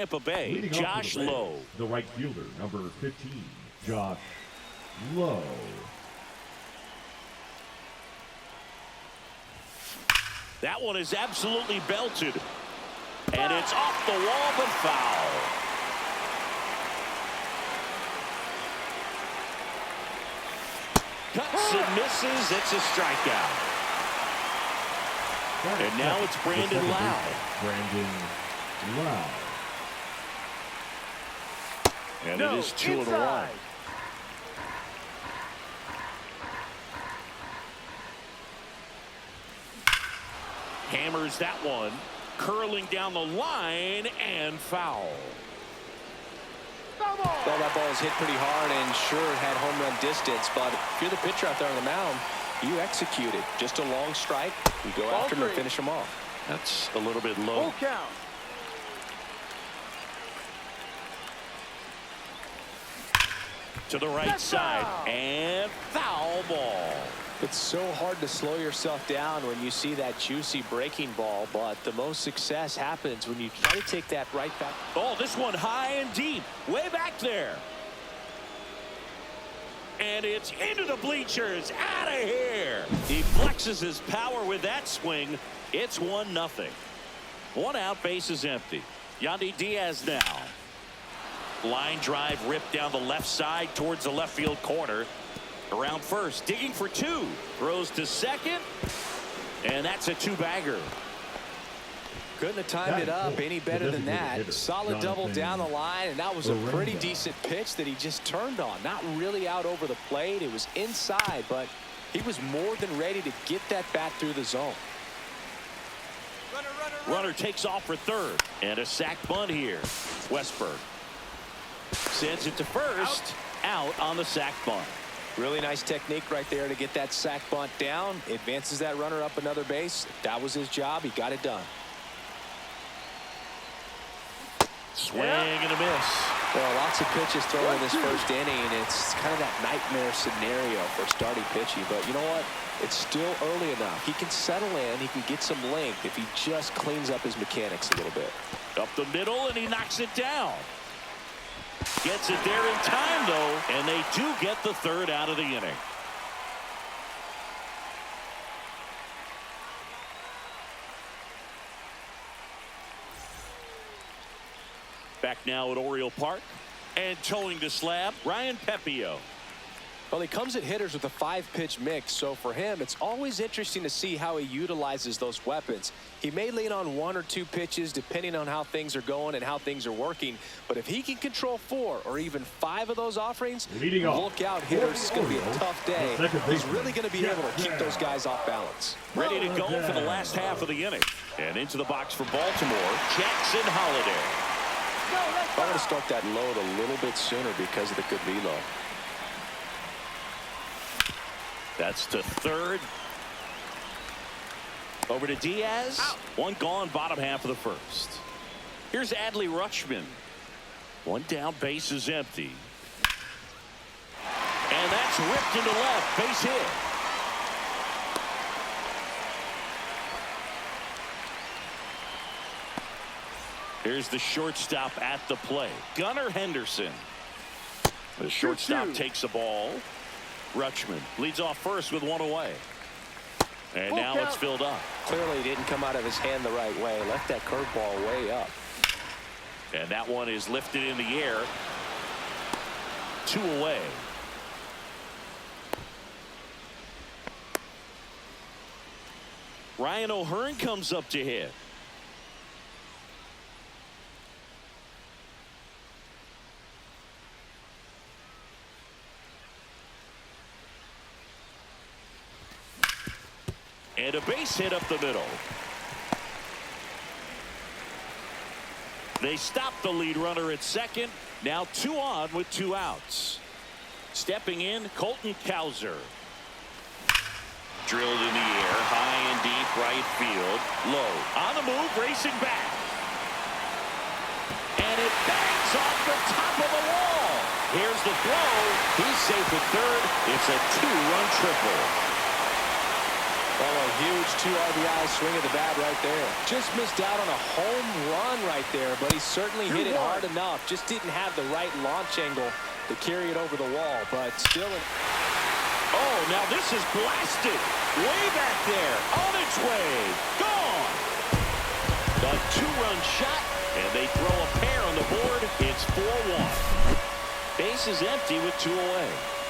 Tampa Bay, Leading Josh off for the Lowe. Rays, the right fielder, number 15, Josh Lowe. That one is absolutely belted. And it's off the wall, but foul. Cuts and misses. It's a strikeout. And now it's Brandon Lau. Brandon Lau. And it is 2-1. Hammers that one. Curling down the line and foul. Well, that ball is hit pretty hard and sure had home run distance, but if you're the pitcher out there on the mound, you execute it. Just a long strike. You go after him and finish him off. That's a little bit low. Full count. To the right side and foul ball. It's so hard to slow yourself down when you see that juicy breaking ball, but the most success happens when you try to take that right back. Oh, this one high and deep, way back there. And it's into the bleachers, out of here. He flexes his power with that swing. It's 1-0. One out, base is empty. Yandy Diaz now. Line drive ripped down the left side towards the left field corner. Around first, digging for two. Throws to second. And that's a two-bagger. Couldn't have timed it up any better than that. Solid double down the line, and that was a pretty decent pitch that he just turned on. Not really out over the plate. It was inside, but he was more than ready to get that bat through the zone. Runner takes off for third. And a sac bunt here. Westberg sends it to first. Out on the sac bunt. Really nice technique right there to get that sac bunt down. Advances that runner up another base. That was his job. He got it done. Swing and a miss. Well, lots of pitches thrown in this first inning. It's kind of that nightmare scenario for starting pitching. But you know what? It's still early enough. He can settle in. He can get some length if he just cleans up his mechanics a little bit. Up the middle, and he knocks it down. Gets it there in time, though, and they do get the third out of the inning. Back now at Oriole Park, and towing the slab, Ryan Pepio. Well, he comes at hitters with a 5-pitch mix, so for him, it's always interesting to see how he utilizes those weapons. He may lean on 1 or 2 pitches depending on how things are going and how things are working, but if he can control 4 or even 5 of those offerings, look out, hitters. It's going to be a tough day. He's really going to be able to keep those guys off balance. Ready to go for the last half of the inning. And into the box for Baltimore, Jackson Holliday. I want to start that load a little bit sooner because of the good reload. That's to third. Over to Diaz. One gone, bottom half of the first. Here's Adley Rutschman. One down, base is empty. And that's ripped into left, base hit. Here's the shortstop at the plate, Gunnar Henderson. The shortstop takes the ball. Rutschman leads off first with one away. And now it's filled up. Clearly didn't come out of his hand the right way. Left that curveball way up. And that one is lifted in the air. 2 away. Ryan O'Hearn comes up to hit. And a base hit up the middle. They stop the lead runner at second. Now 2 on with 2 outs. Stepping in, Colton Cowser. Drilled in the air, high and deep right field. Low on the move, racing back. And it bangs off the top of the wall. Here's the throw. He's safe at third. It's a 2-run triple. Oh, a huge 2 RBI swing of the bat right there. Just missed out on a home run right there, but he certainly hit it hard enough. Just didn't have the right launch angle to carry it over the wall, but still. Oh, now this is blasted. Way back there. On its way. Gone. A 2-run shot, and they throw a pair on the board. It's 4-1. Base is empty with 2 away.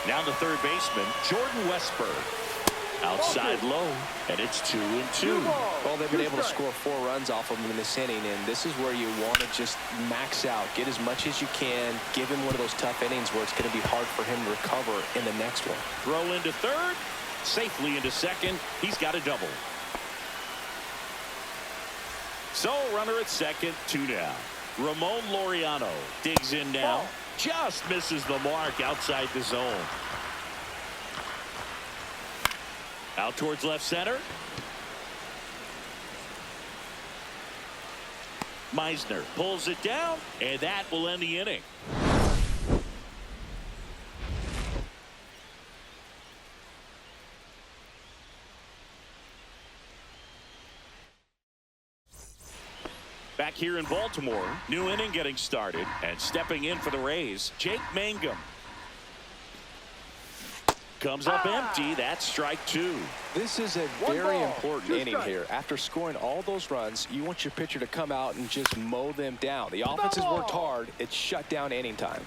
Now the third baseman, Jordan Westburg. Outside low, and it's 2-2. Well, they've been able to score 4 runs off of him in this inning, and this is where you want to just max out, get as much as you can, give him one of those tough innings where it's going to be hard for him to recover in the next one. Throw into third, safely into second. He's got a double. So runner at second, 2 down. Ramon Laureano digs in now. Just misses the mark outside the zone. Out towards left center. Meisner pulls it down, and that will end the inning. Back here in Baltimore, new inning getting started, and stepping in for the Rays, Jake Mangum. Comes up empty. That's strike 2. This is a very important inning here. After scoring all those runs, you want your pitcher to come out and just mow them down. The offense has worked hard. It's shut down inning time.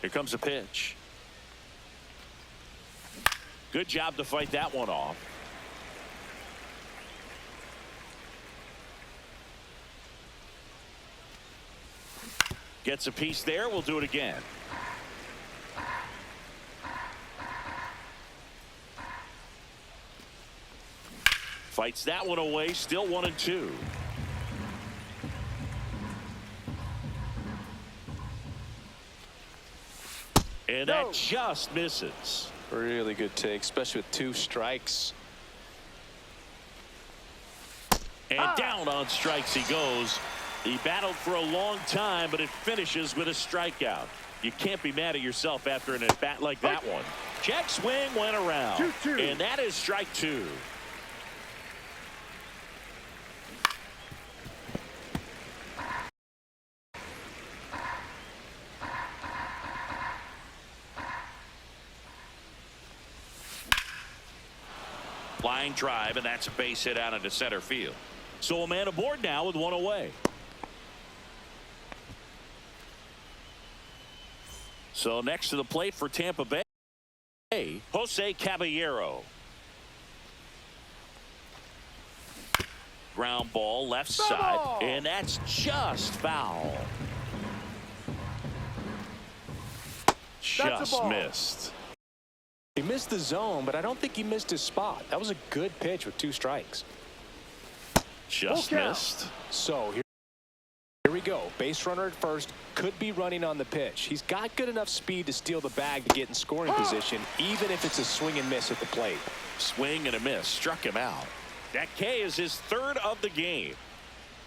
Here comes a pitch. Good job to fight that one off. Gets a piece there. We'll do it again. Fights that one away. Still 1-2. And that just misses. Really good take, especially with 2 strikes. And down on strikes he goes. He battled for a long time, but it finishes with a strikeout. You can't be mad at yourself after an at-bat like that one. Check swing went around. 2-2. And that is strike 2. Line drive, and that's a base hit out into center field. So a man aboard now with 1 away. So next to the plate for Tampa Bay, Jose Caballero. Ground ball left side, and that's just foul. Just missed. He missed the zone, but I don't think he missed his spot. That was a good pitch with 2 strikes. Just missed. So here we go. Base runner at first. Could be running on the pitch. He's got good enough speed to steal the bag to get in scoring position, even if it's a swing and miss at the plate. Swing and a miss. Struck him out. That K is his 3rd of the game.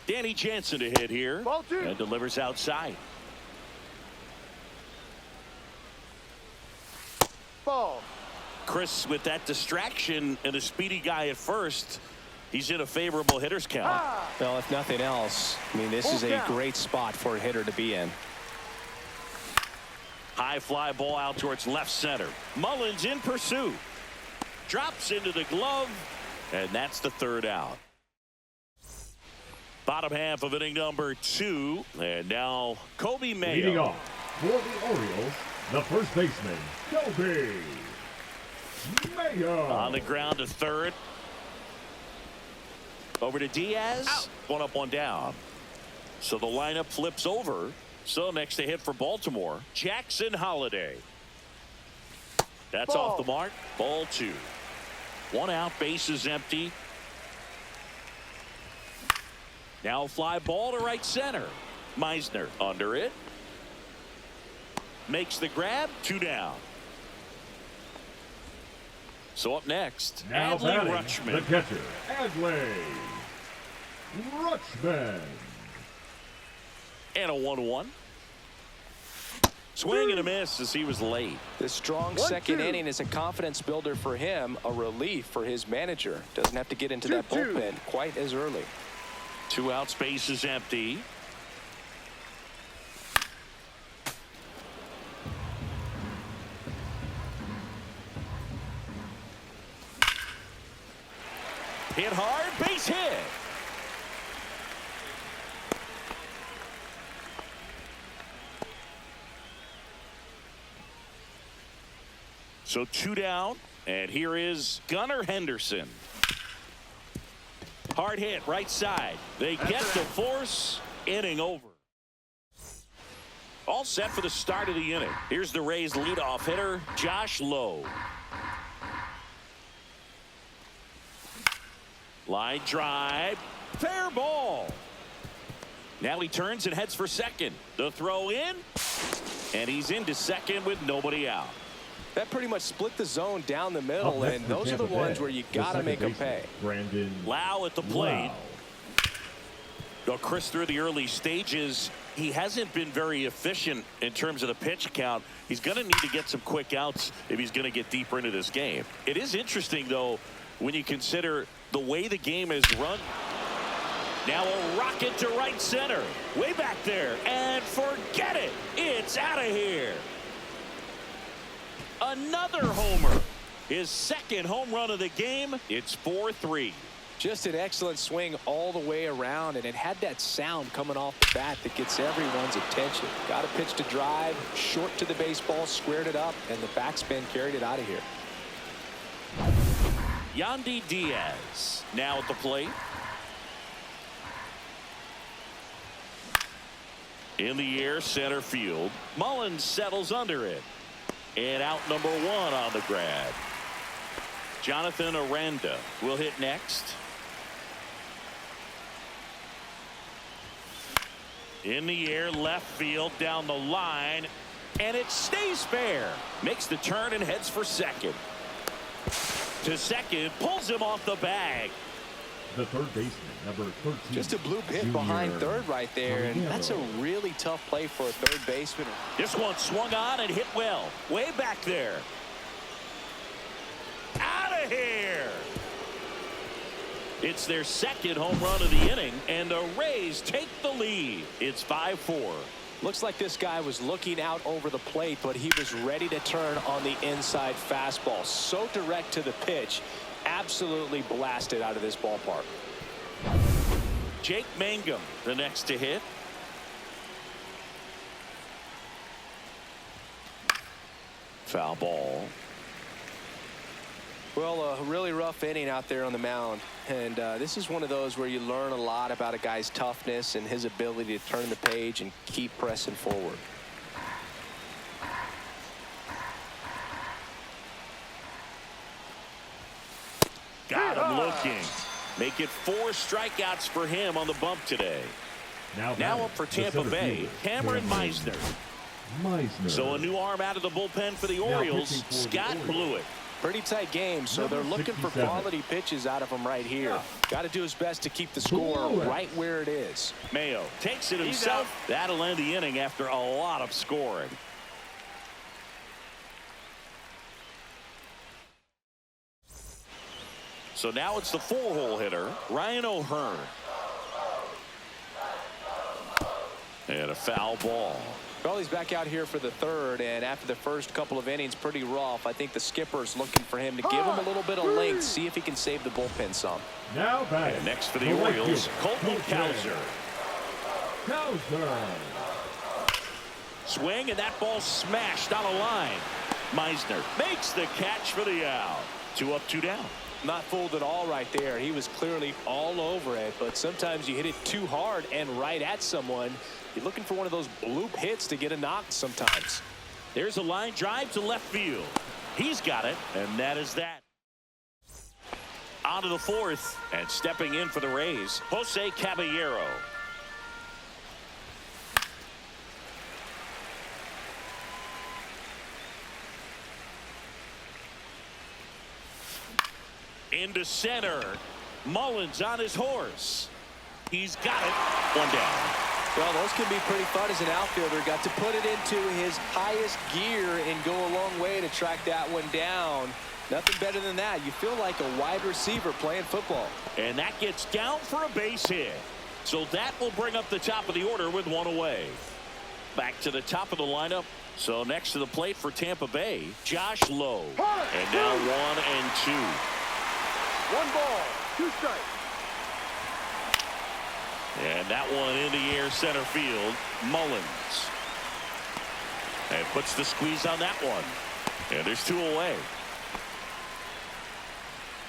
Danny Jansen to hit here. And delivers outside. Ball. Chris, with that distraction and a speedy guy at first, he's in a favorable hitter's count. Well, if nothing else, I mean, this is a great spot for a hitter to be in. High fly ball out towards left center. Mullins in pursuit. Drops into the glove, and that's the 3rd out. Bottom half of inning number 2, and now Kobe Mayo. Leading off for the Orioles, the first baseman, Kobe Mayo. On the ground to 3rd. Over to Diaz. Out. 1 up, 1 down. So the lineup flips over. So next to hit for Baltimore, Jackson Holliday. That's off the mark. Ball 2. 1 out, base is empty. Now a fly ball to right center. Meisner under it. Makes the grab. 2 down. So up next, Now Adley batting, Rutschman. the catcher, Adley Rutschman. And a 1-1. Swing and a miss as he was late. This strong second inning is a confidence builder for him, a relief for his manager. Doesn't have to get into that bullpen quite as early. 2 outs, base is empty. Hit hard, base hit. So 2 down, and here is Gunnar Henderson. Hard hit, right side. They get the force, inning over. All set for the start of the inning. Here's the Rays leadoff hitter, Josh Lowe. Line drive, fair ball. Now he turns and heads for second. The throw in, and he's into second with nobody out. That pretty much split the zone down the middle, and those are the ones where you got to make them pay. Brandon Lau at the plate. Well, Chris, through the early stages, he hasn't been very efficient in terms of the pitch count. He's going to need to get some quick outs if he's going to get deeper into this game. It is interesting, though, when you consider the way the game is run. Now a rocket to right center. Way back there. And forget it. It's out of here. Another homer. His second home run of the game. It's 4-3. Just an excellent swing all the way around, and it had that sound coming off the bat that gets everyone's attention. Got a pitch to drive, short to the baseball, squared it up, and the backspin carried it out of here. Yandy Diaz now at the plate. In the air, center field. Mullins settles under it. And out number 1 on the grab. Jonathan Aranda will hit next. In the air, left field, down the line. And it stays fair. Makes the turn and heads for second. To second, pulls him off the bag. The third baseman, number 13. Just a blue pit behind third right there, and that's a really tough play for a third baseman. This one swung on and hit well. Way back there. Out of here. It's their second home run of the inning, and the Rays take the lead. It's 5-4. Looks like this guy was looking out over the plate, but he was ready to turn on the inside fastball. So direct to the pitch. Absolutely blasted out of this ballpark. Jake Mangum, the next to hit. Foul ball. Well, a really rough inning out there on the mound. And this is one of those where you learn a lot about a guy's toughness and his ability to turn the page and keep pressing forward. Got him looking. Make it 4 strikeouts for him on the bump today. Now up for Tampa Bay, Cameron Meisner. So a new arm out of the bullpen for the Orioles, Scott Blewett. Pretty tight game, so they're looking for quality pitches out of him right here. Got to do his best to keep the score right where it is. Mayo takes it himself. That'll end the inning after a lot of scoring. So now it's the 4-hole hitter, Ryan O'Hearn. And a foul ball. Well, he's back out here for the third, and after the first couple of innings, pretty rough. I think the skipper's looking for him to give him a little bit of length, see if he can save the bullpen some. Now back. And next for the Orioles, Colton Cowser. Swing, and that ball smashed on a line. Meisner makes the catch for the out. 2 up, 2 down. Not fooled at all right there. He was clearly all over it, but sometimes you hit it too hard and right at someone. You're looking for one of those bloop hits to get a knock sometimes. There's a line drive to left field. He's got it, and that is that. On to the 4th, and stepping in for the Rays, Jose Caballero. Into center. Mullins on his horse. He's got it. 1 down. Well, those can be pretty fun as an outfielder. Got to put it into his highest gear and go a long way to track that one down. Nothing better than that. You feel like a wide receiver playing football. And that gets down for a base hit. So that will bring up the top of the order with one away. Back to the top of the lineup. So next to the plate for Tampa Bay, Josh Lowe. And now 1-2. 1 ball, 2 strikes. And that one in the air center field. Mullins. And puts the squeeze on that one. And there's 2 away.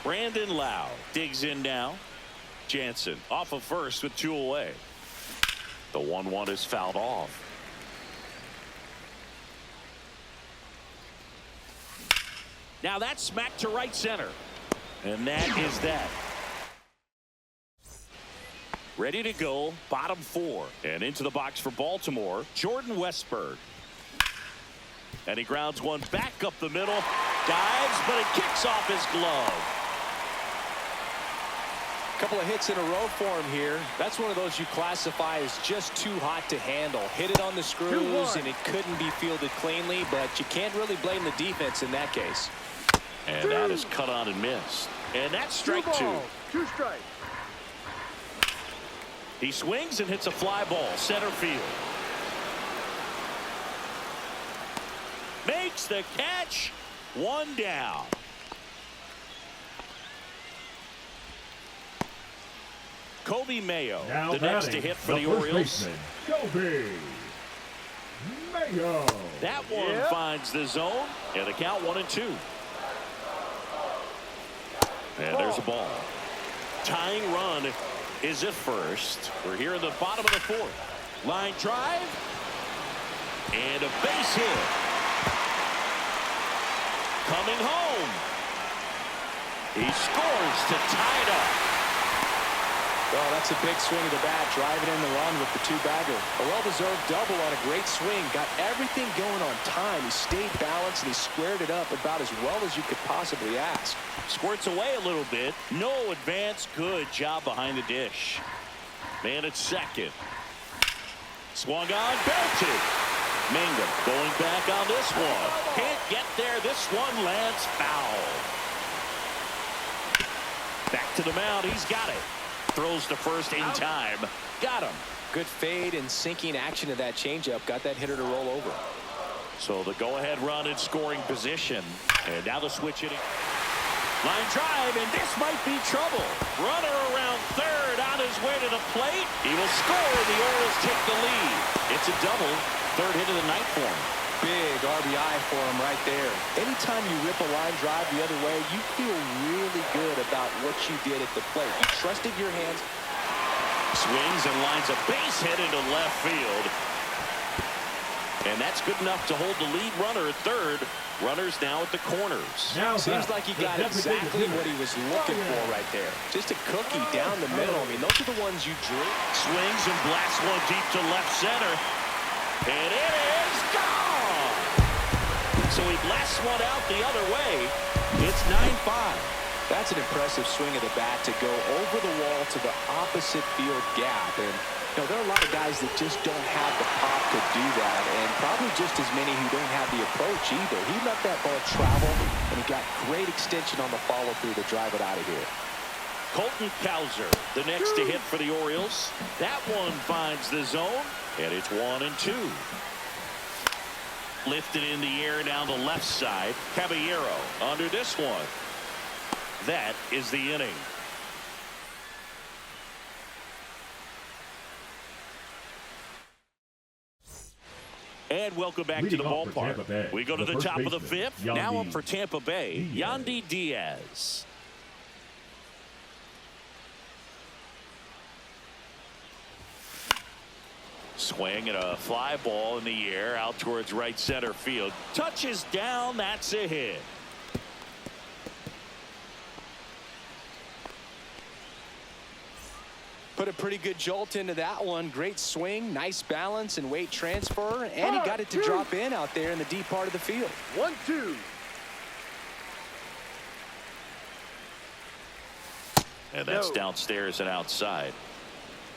Brandon Lau digs in now. Jansen off of first with 2 away. The 1-1 is fouled off. Now that's smacked to right center. And that is that. Ready to go, bottom 4. And into the box for Baltimore, Jordan Westburg. And he grounds one back up the middle. Dives, but it kicks off his glove. Couple of hits in a row for him here. That's one of those you classify as just too hot to handle. Hit it on the screws, and it couldn't be fielded cleanly, but you can't really blame the defense in that case. And that is cut on and missed. And that's strike 2. 2 strikes. He swings and hits a fly ball, center field. Makes the catch. 1 down. Kobe Mayo, Now the next to batting, hit for the first Orioles. baseman, Kobe Mayo. That one finds the zone, and the count 1-2. And there's a ball. Tying run is at first. We're here in the bottom of the 4th. Line drive. And a base hit. Coming home. He scores to tie it up. Well, that's a big swing of the bat, driving in the run with the 2-bagger. A well-deserved double on a great swing. Got everything going on time. He stayed balanced, and he squared it up about as well as you could possibly ask. Squirts away a little bit. No advance. Good job behind the dish. Man at second. Swung on, belted. Mangum going back on this one. Can't get there. This one lands foul. Back to the mound. He's got it. Throws to first in time. Got him. Good fade and sinking action of that changeup. Got that hitter to roll over. So the go-ahead run in scoring position. And now the switch hitting. Line drive, and this might be trouble. Runner around third on his way to the plate. He will score. The Orioles take the lead. It's a double. 3rd hit of the night for him. Big RBI for him right there. Anytime you rip a line drive the other way, you feel really good about what you did at the plate. You trusted your hands. Swings and lines a base hit into left field. And that's good enough to hold the lead runner at third. Runners now at the corners. Now Seems like he got exactly what he was looking for right there. Just a cookie down the middle. I mean, those are the ones you dream. Swings and blasts one deep to left center. And it is gone! So he blasts one out the other way. It's 9-5. That's an impressive swing of the bat to go over the wall to the opposite field gap. And, you know, there are a lot of guys that just don't have the pop to do that, and probably just as many who don't have the approach either. He let that ball travel, and he got great extension on the follow-through to drive it out of here. Colton Cowser, the next to hit for the Orioles. That one finds the zone, and it's 1-2. Lifted in the air down the left side. Caballero under this one. That is the inning. And welcome back to the ballpark. We go to the top of the 5th. Now up for Tampa Bay, Yandy Diaz. Swing and a fly ball in the air out towards right center field. Touches down. That's a hit. Put a pretty good jolt into that one. Great swing, nice balance and weight transfer, and he got it to drop in out there in the deep part of the field. 1-2. And that's downstairs and outside.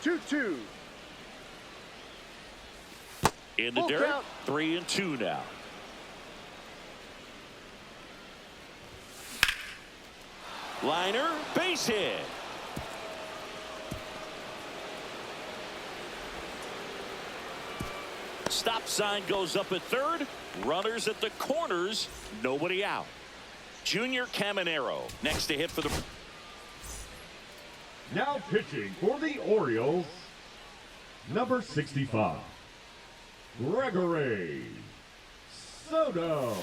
2-2. In the Full dirt, count. 3-2 now. Liner, base hit. Stop sign goes up at third. Runners at the corners. Nobody out. Junior Caminero next to hit for the... Now pitching for the Orioles, number 65, Gregory Soto.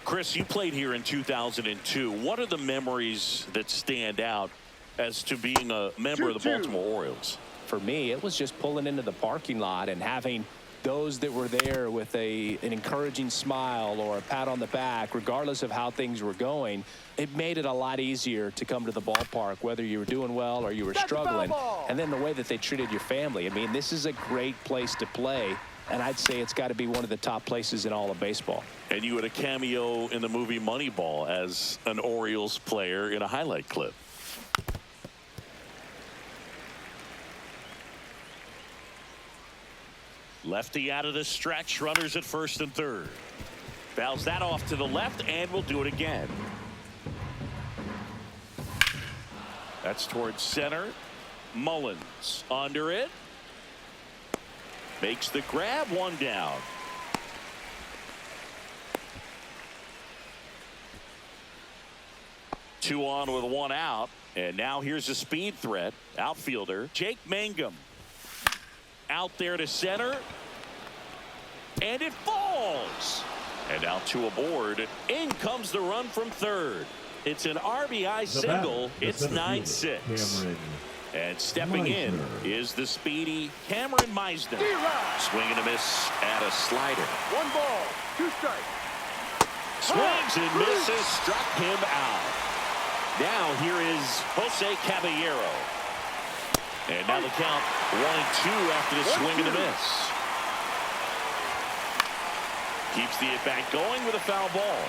Chris, you played here in 2002. What are the memories that stand out as to being a member of the Baltimore Orioles? For me, it was just pulling into the parking lot and having those that were there with an encouraging smile or a pat on the back, regardless of how things were going. It made it a lot easier to come to the ballpark, whether you were doing well or you were struggling. And then the way that they treated your family. I mean, this is a great place to play, and I'd say it's got to be one of the top places in all of baseball. And you had a cameo in the movie Moneyball as an Orioles player in a highlight clip. Lefty out of the stretch, runners at first and third. Fouls that off to the left, and we'll do it again. That's towards center. Mullins under it. Makes the grab, one down. Two on with one out, and now here's a speed threat. Outfielder Jake Mangum. Out there to center. And it falls. And now two aboard. In comes the run from third. It's an RBI single. It's 9-6. And stepping in is the speedy Cameron Meisner. Swing and a miss at a slider. 1 ball, 2 strikes. Swings and misses. Struck him out. Now here is Jose Caballero. And now the count 1-2 after the swing and a miss. Keeps the at-bat going with a foul ball.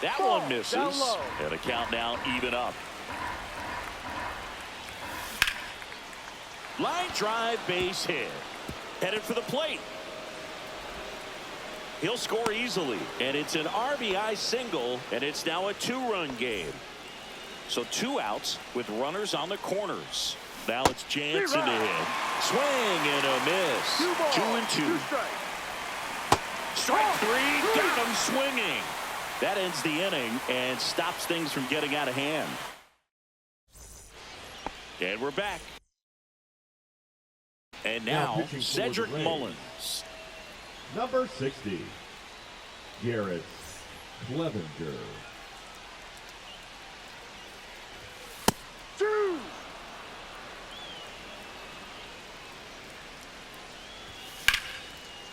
That one misses. And the count now even up. Line drive, base hit. Headed for the plate. He'll score easily, and it's an RBI single, and it's now a 2-run game. So 2 outs with runners on the corners. Now it's Jansen to hit. Swing and a miss. 2-2. Strike 3, got him swinging. That ends the inning and stops things from getting out of hand. And we're back. And now Cedric Mullins. Number 60, Garrett Clevenger. 2.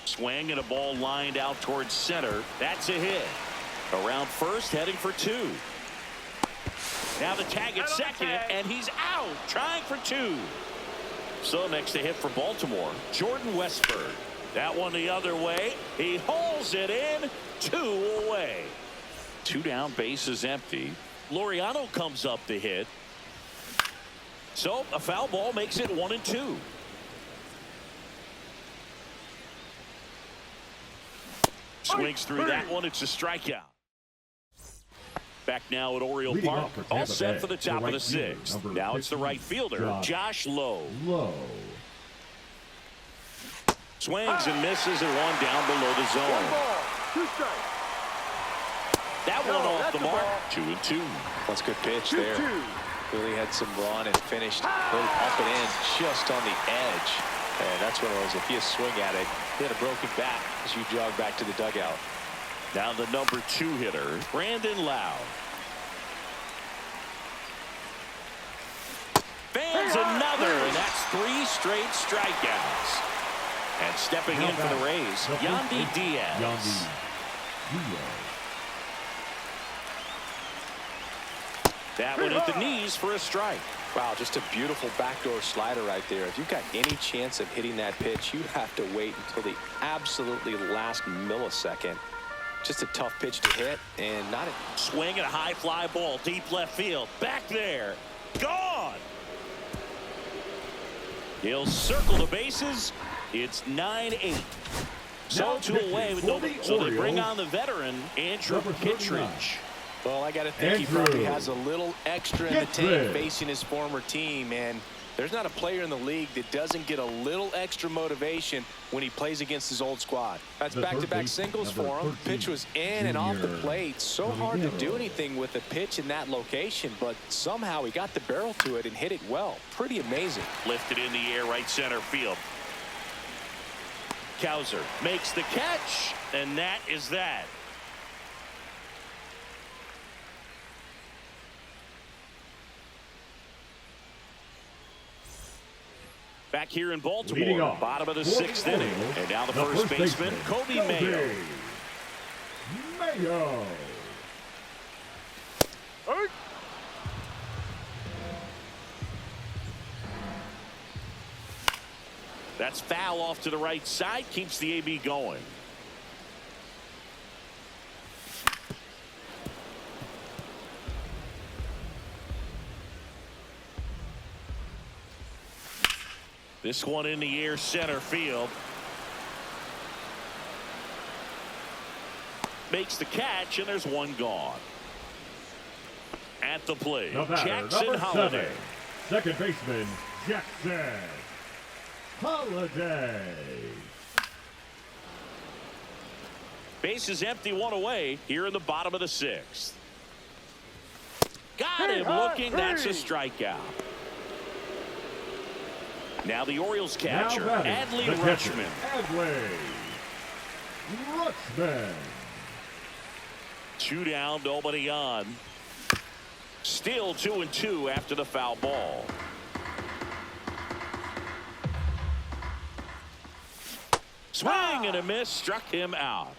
Swing and a ball lined out towards center. That's a hit. Around first, heading for 2. Now the tag at second, and he's out, trying for 2. So next to hit for Baltimore, Jordan Westburg. That one the other way. He hauls it in. 2 away. 2 down, base is empty. Laureano comes up to hit. So a foul ball makes it 1-2. Swings through that one. It's a strikeout. Back now at Oriole Park. All set for the top of the 6th. Now it's the right fielder, Josh Lowe. Swings and misses, and one down below the zone. 1 ball, 2 strikes. That one off the mark. 2-2. That's a good pitch there. 2-2. Really had some run and finished up and in just on the edge. And that's one of those, if you swing at it, hit a broken bat as you jog back to the dugout. Now the number 2 hitter, Brandon Lowe. Fans another, and that's 3 straight strikeouts. And stepping in for the Rays, Yandy Diaz. That one hit the knees for a strike. Wow, just a beautiful backdoor slider right there. If you've got any chance of hitting that pitch, you have to wait until the absolutely last millisecond. Just a tough pitch to hit, and not a swing and a high fly ball deep left field. Back there. Gone. He'll circle the bases. It's 9-8. So two away with nobody. So they bring on the veteran, Andrew Kittredge. Well, I got to think he probably has a little extra in the tank facing his former team. And there's not a player in the league that doesn't get a little extra motivation when he plays against his old squad. That's back-to-back singles for him. Pitch was in and off the plate. So hard to do anything with a pitch in that location, but somehow he got the barrel to it and hit it well. Pretty amazing. Lifted in the air, right center field. Cowser makes the catch, and that is that. Back here in Baltimore, bottom of the 6th inning. And now the first baseman, Kobe Mayo. That's foul off to the right side, keeps the AB going. This one in the air, center field. Makes the catch, and there's one gone. At the plate, Jackson Holliday. Second baseman, Jackson Holliday. Base is empty, one away here in the bottom of the 6th. Got him looking. That's a strikeout. Now the Orioles catcher, Adley Rutschman. Adley Rutschman. 2 down, nobody on. Still 2-2 after the foul ball. Swing and a miss, struck him out.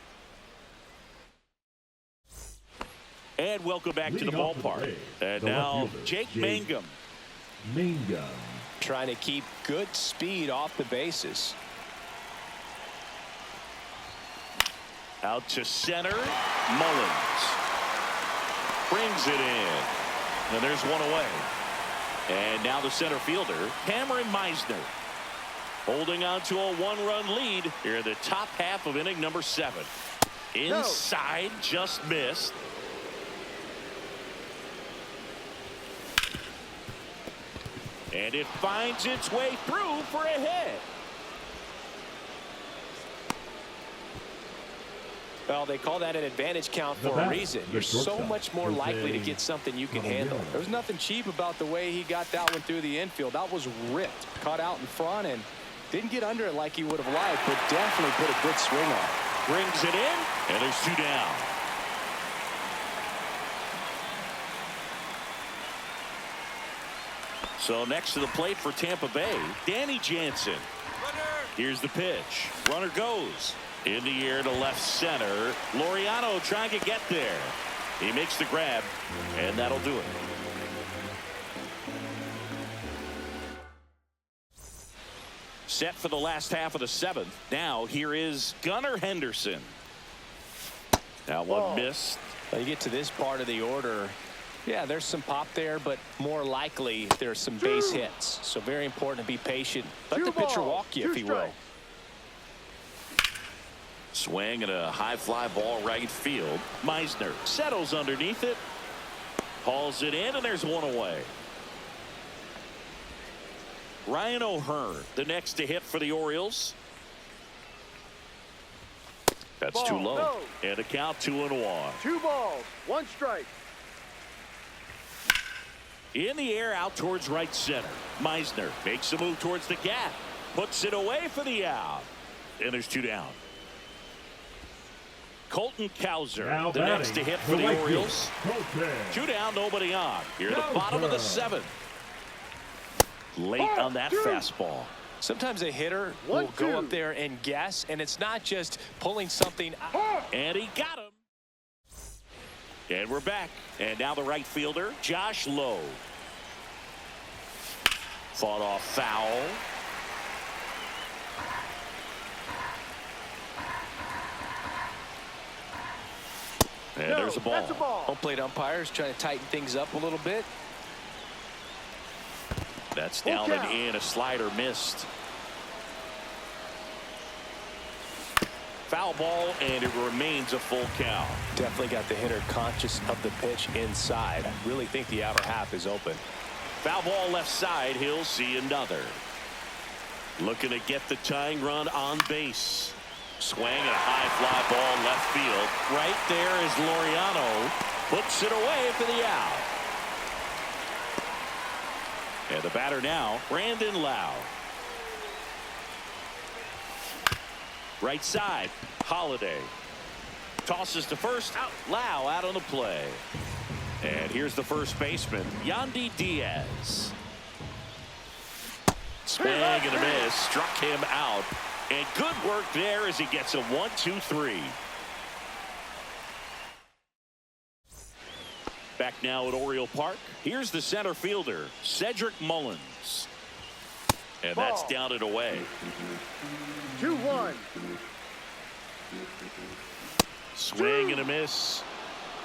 And welcome back to the ballpark. And now Jake Mangum. Trying to keep good speed off the bases. Out to center. Mullins brings it in. And there's one away. And now the center fielder, Cameron Meisner, holding on to a 1-run lead here in the top half of inning number 7. Inside, just missed. And it finds its way through for a hit. Well, they call that an advantage count for a reason. You're so much more likely to get something you can handle. There was nothing cheap about the way he got that one through the infield. That was ripped, caught out in front, and didn't get under it like he would have liked, but definitely put a good swing on it. Brings it in, and there's 2 down. So next to the plate for Tampa Bay, Danny Jansen. Here's the pitch. Runner goes in the air to left center. Laureano trying to get there. He makes the grab, and that'll do it. Set for the last half of the 7th. Now here is Gunnar Henderson. That one missed. You get to this part of the order. Yeah, there's some pop there, but more likely there's some base hits. So very important to be patient. Let the pitcher walk you, if he will. Swing and a high fly ball right field. Meisner settles underneath it. Hauls it in, and there's one away. Ryan O'Hearn, the next to hit for the Orioles. That's too low. And a count 2-1. 2 balls, 1 strike. In the air out towards right center. Meisner makes a move towards the gap. Puts it away for the out. And there's 2 down. Colton Cowser, the next to hit for the Orioles. 2 down, nobody on. Here at the bottom of the 7th. Late on that fastball. Sometimes a hitter will go up there and guess, and it's not just pulling something out. And he got him. And we're back. And now the right fielder, Josh Lowe. Fought off foul. And there's a ball. That's a ball. Home plate umpires trying to tighten things up a little bit. That's Full down count. and in. A slider missed. Foul ball, and it remains a full count. Definitely got the hitter conscious of the pitch inside. I really think the outer half is open. Foul ball left side. He'll see another. Looking to get the tying run on base. Swing and a high fly ball left field. Right there is Laureano. Puts it away for the out. And the batter now, Brandon Lau. Right side, Holiday. Tosses to first, out. Lau out on the play. And here's the first baseman, Yandy Diaz. Swing and a miss, struck him out. And good work there as he gets a 1-2-3. Back now at Oriole Park. Here's the center fielder, Cedric Mullins. And that's down and away. 2-1. Swing and a miss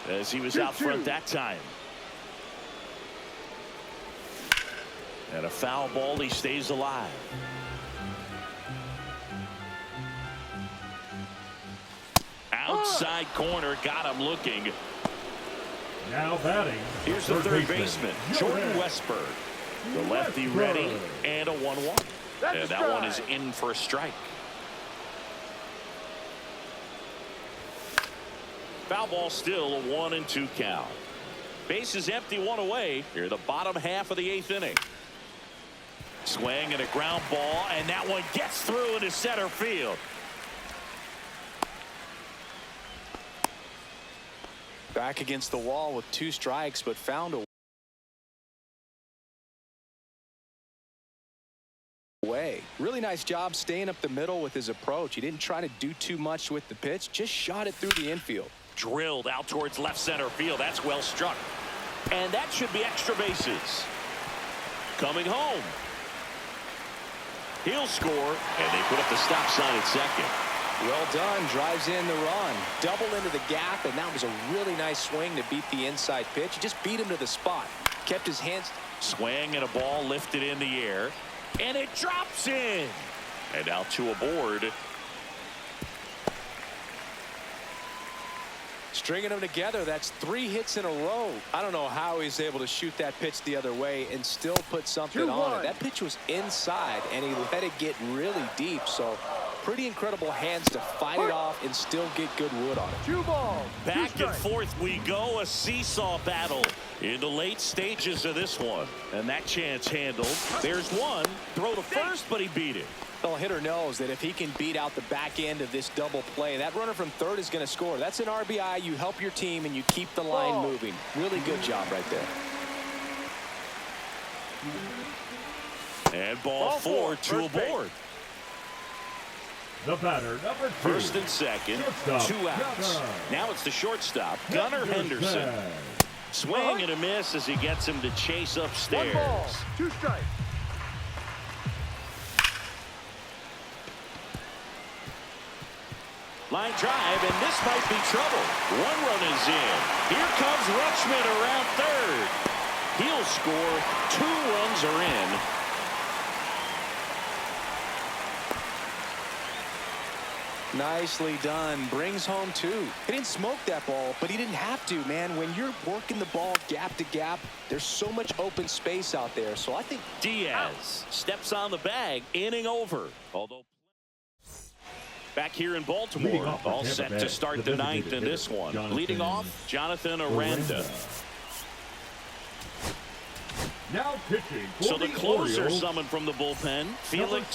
as he was out front that time. And a foul ball, he stays alive. Outside corner, got him looking. Now batting. Here's the third baseman, Jordan Westberg. The lefty ready, and a 1-1. And that one is in for a strike. Foul ball still a 1-2 count. Base is empty, one away. Here the bottom half of the 8th inning. Swing and a ground ball, and that one gets through into center field. Back against the wall with 2 strikes, but found a way. Really nice job staying up the middle with his approach. He didn't try to do too much with the pitch, just shot it through the infield. Drilled out towards left center field. That's well struck. And that should be extra bases. Coming home. He'll score, and they put up the stop sign at second. Well done. Drives in the run. Double into the gap, and that was a really nice swing to beat the inside pitch. He just beat him to the spot. Kept his hands. Swing and a ball lifted in the air, and it drops in. And now 2 aboard. Stringing them together, that's 3 hits in a row. I don't know how he's able to shoot that pitch the other way and still put something on it. That pitch was inside, and he let it get really deep. So pretty incredible hands to fight it off and still get good wood on it. 2 balls. Back and forth we go. A seesaw battle in the late stages of this one. And that chance handled. There's one. Throw to first, but he beat it. Well, hitter knows that if he can beat out the back end of this double play, that runner from third is going to score. That's an RBI. You help your team and you keep the line moving. Really good job right there. And ball 4, 2 aboard. The batter, number 2. First and second, Shortstop, 2 outs. Gunnar. Now it's the shortstop, Gunnar Henderson. Swing and a miss as he gets him to chase 1 upstairs. ball. 2 strikes. Line drive, and this might be trouble. 1 run is in. Here comes Rutschman around third. He'll score. 2 runs are in. Nicely done. Brings home 2. He didn't smoke that ball, but he didn't have to, man. When you're working the ball gap to gap, there's so much open space out there. So I think Diaz steps on the bag, inning over. Although back here in Baltimore, all set to start the 9th in this one. Leading off, Jonathan Aranda. Now pitching for So the closer Orioles, summoned from the bullpen, Felix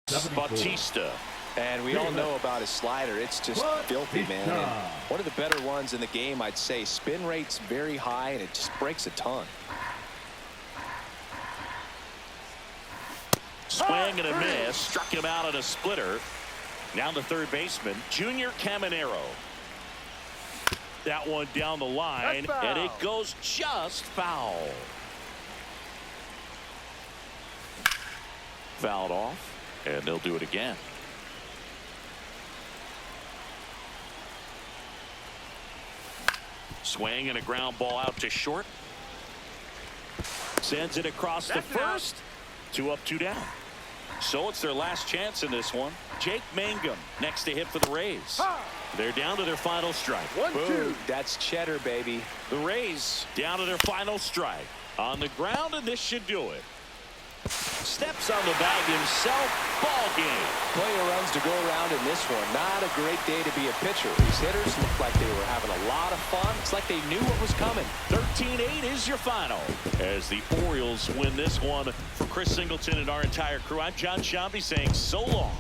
74. Bautista. And we all know about his slider. It's just filthy, man. And one of the better ones in the game, I'd say. Spin rate's very high, and it just breaks a ton. Swing and a miss. Struck him out at a splitter. Now the third baseman, Junior Caminero. That one down the line, and it goes just foul. Fouled off, and they'll do it again. Swing and a ground ball out to short. Sends it across the first. 2 up, 2 down. So it's their last chance in this one. Jake Mangum next to hit for the Rays. They're down to their final strike. 1-2. That's cheddar, baby. The Rays down to their final strike. On the ground, and this should do it. Steps on the bag himself. Ball game. Plenty of runs to go around in this one. Not a great day to be a pitcher. These hitters look like they were having a lot of fun. It's like they knew what was coming. 13-8 is your final. As the Orioles win this one. For Chris Singleton and our entire crew, I'm John Shambi saying so long.